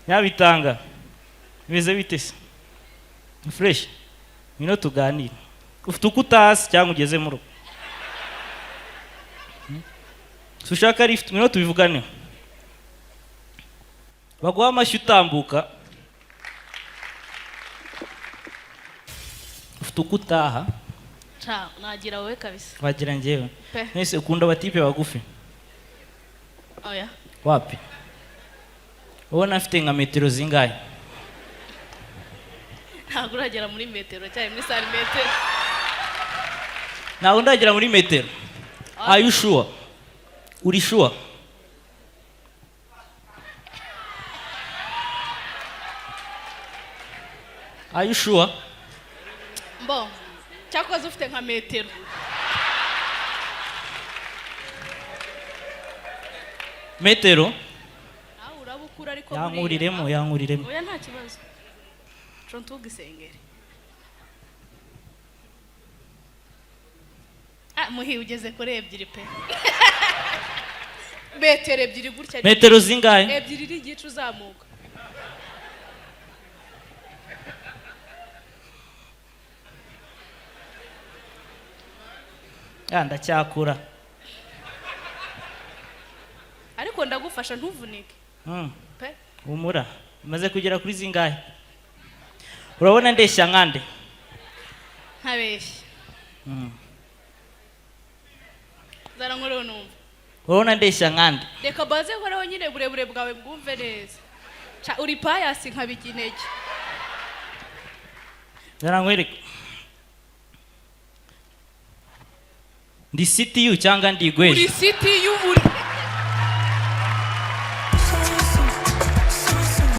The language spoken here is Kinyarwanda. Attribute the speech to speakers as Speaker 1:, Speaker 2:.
Speaker 1: Nyabitanga. Bimeze bite se? Fresh. Ngwino tuganire. Ufite uko utazi cyangwa ugeze mu rugo? Sushaka lift, ngwino tubivugane. Baguha amashyi utambuka. Ufite uko utaha?
Speaker 2: Cha, nagira wowe kabisa.
Speaker 1: Wagira njyewe. Nese ukunda abatipe bagufi?
Speaker 2: Oya.
Speaker 1: Wapi? Ubona afite nka metero zingahe?
Speaker 2: Ntabwo uragera muri metero cyane muri santimetero.
Speaker 1: Ntabwo ndagera muri metero. Are you sure? Uri sure? Are you sure?
Speaker 2: Mbo, cyakoze ufite nka metero.
Speaker 1: Metero?
Speaker 2: Urabukura ariko
Speaker 1: yankuriremo.
Speaker 2: Oya nta kibazo. Ntugisengere. Muhi ugeze kuri ebyiri pe. Metero ebyiri gutya.
Speaker 1: Metero zingahe?
Speaker 2: Ebyiri iri gicu uzamuka.
Speaker 1: Ndacyakura.
Speaker 2: Ariko ndagufasha ntuvunike. Pe.
Speaker 1: Umura. Maze kugera kuri zingahe? Urabona ndeshya nkande?
Speaker 2: Ntabeshya. Zara nkore numva.
Speaker 1: Urabona ndeshya nkande?
Speaker 2: Reka baze nkoreho nyine burebure bwawe bwumve neza. Cha uri payasi nkabiki intege.
Speaker 1: Zara nkwereke. Ndi city you cyangwa ndi gwezi?
Speaker 2: Uri city you uri